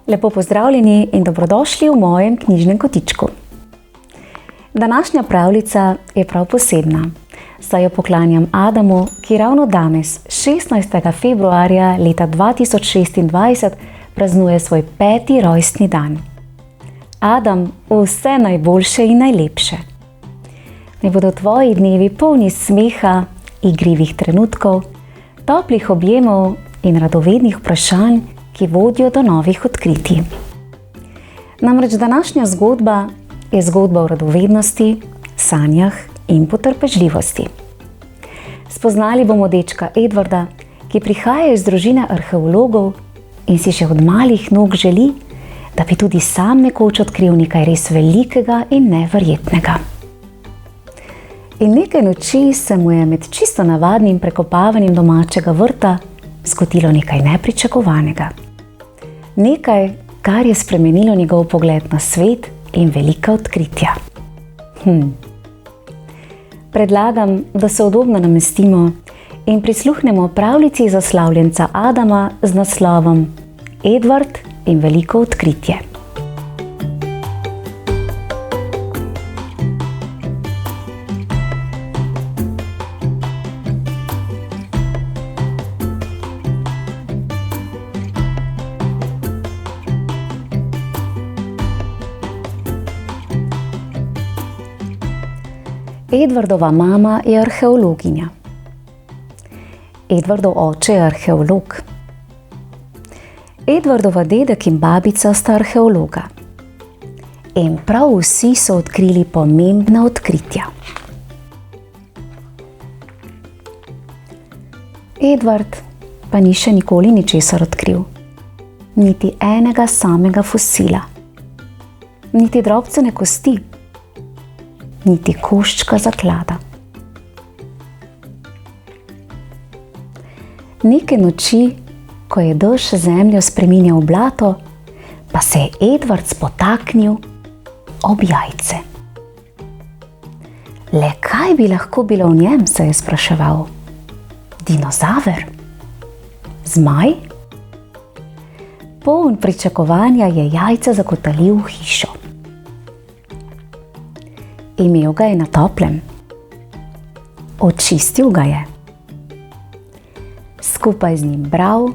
Lepo pozdravljeni in dobrodošli v mojem knjižnem kotičku. Današnja pravljica je prav posebna, saj jo poklanjam Adamu, ki ravno danes, 16. februarja leta 2026, praznuje svoj 5. rojstni dan. Adam, vse najboljše in najlepše. Naj bodo tvoji dnevi polni smeha, igrivih trenutkov, toplih objemov in radovednih vprašanj, ki vodijo do novih odkritij. Namreč današnja zgodba je zgodba o radovednosti, sanjah in potrpežljivosti. Spoznali bomo dečka Edwarda, ki prihaja iz družine arheologov in si že od malih nog želi, da bi tudi sam nekoč odkril nekaj res velikega in neverjetnega. In nekaj noči se mu je med čisto navadnim prekopavanjem domačega vrta zgodilo nekaj nepričakovanega. Nekaj, kar je spremenilo njegov pogled na svet in velika odkritja. Predlagam, da se udobno namestimo in prisluhnemo pravljici zaslavljenca Adama z naslovom Edward in veliko odkritje. Edwardova mama je arheologinja. Edwardov oče je arheolog. Edwardova dedek in babica sta arheologa. In prav vsi so odkrili pomembna odkritja. Edward pa ni še nikoli ničesar odkril. Niti enega samega fosila. Niti drobcene kosti. Niti koščka zaklada. Neke noči, ko je dež zemljo spreminjal v blato, pa se je Edward spotaknil ob jajce. Le kaj bi lahko bilo v njem, se je spraševal. Dinozaver? Zmaj? Poln pričakovanja je jajce zakotalil v hišo. Imel ga je na toplem. Očistil ga je. Skupaj z njim bral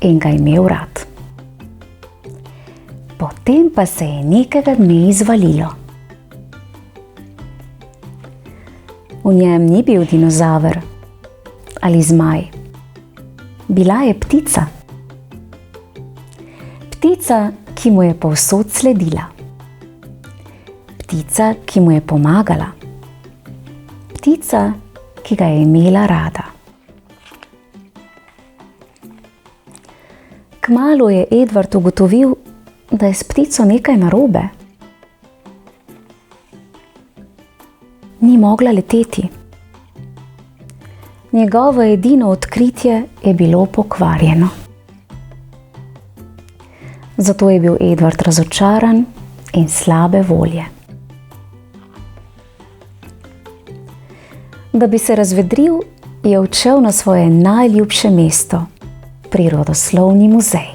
in ga imel rad. Potem pa se je nekega dne izvalilo. V njem ni bil dinozaver ali zmaj. Bila je ptica. Ptica, ki mu je povsod sledila. Ptica, ki mu je pomagala. Ptica, ki ga je imela rada. Kmalu je Edward ugotovil, da je s ptico nekaj narobe. Ni mogla leteti. Njegovo edino odkritje je bilo pokvarjeno. Zato je bil Edward razočaran in slabe volje. Da bi se razvedril, je odšel na svoje najljubše mesto, prirodoslovni muzej.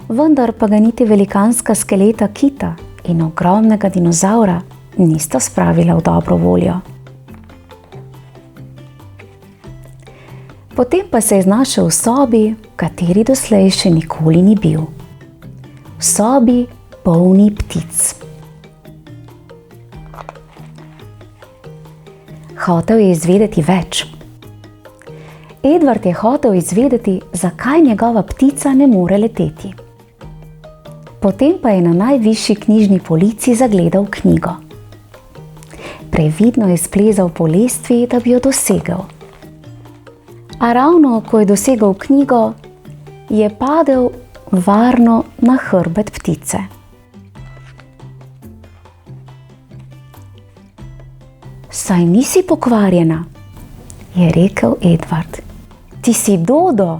Vendar pa ga niti velikanska skeleta kita in ogromnega dinozavra nista spravila v dobro voljo. Potem pa se je znašel v sobi, v kateri doslej še nikoli ni bil. V sobi polni ptic. Hotel je izvedeti več. Edward je hotel izvedeti, zakaj njegova ptica ne more leteti. Potem pa je na najvišji knjižni polici zagledal knjigo. Previdno je splezal po lestvi, da bi jo dosegel. A ravno, ko je dosegel knjigo, je padel varno na hrbet ptice. Saj nisi pokvarjena, je rekel Edvard. Ti si Dodo.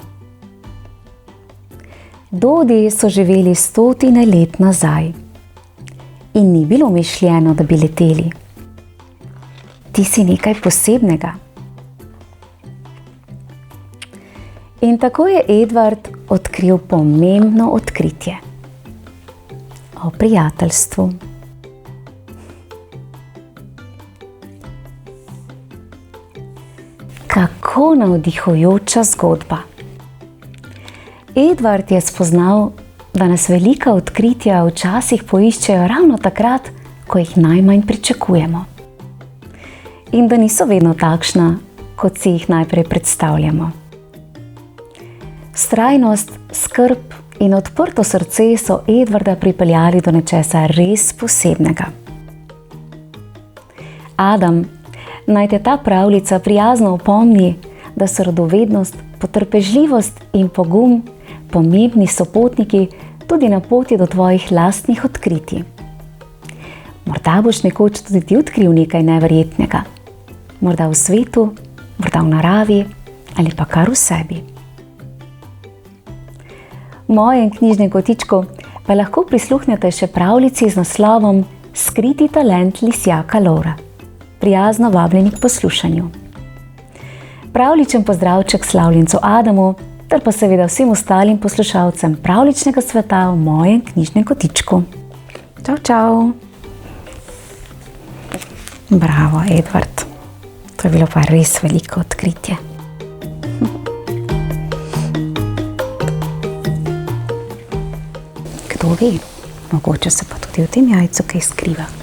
Dodi so živeli 100 let nazaj in ni bilo mišljeno, da bi leteli. Ti si nekaj posebnega. In tako je Edvard odkril pomembno odkritje o prijateljstvu. Kako navdihujoča zgodba. Edvard je spoznal, da nas velika odkritja včasih poiščejo ravno takrat, ko jih najmanj pričakujemo. In da niso vedno takšna, kot si jih najprej predstavljamo. Vztrajnost, skrb in odprto srce so Edvarda pripeljali do nečesa res posebnega. Adam, naj te ta pravljica prijazno opomni, da so radovednost, potrpežljivost in pogum pomembni sopotniki tudi na poti do tvojih lastnih odkritij. Morda boš nekoč tudi ti odkril nekaj neverjetnega. Morda v svetu, morda v naravi ali pa kar v sebi. V mojem knjižnem kotičku pa lahko prisluhnete še pravljici z naslovom Skriti talent lisjaka Lovra. Prijazno vabljeni k poslušanju. Pravličen pozdravček slavljencu Adamu, ter pa seveda vsem ostalim poslušalcem pravličnega sveta v mojem knjižnem kotičku. Čau, čau! Bravo, Edvard. To je bilo pa res veliko odkritje. Kdo ve, mogoče se pa tudi v tem jajcu kaj skriva.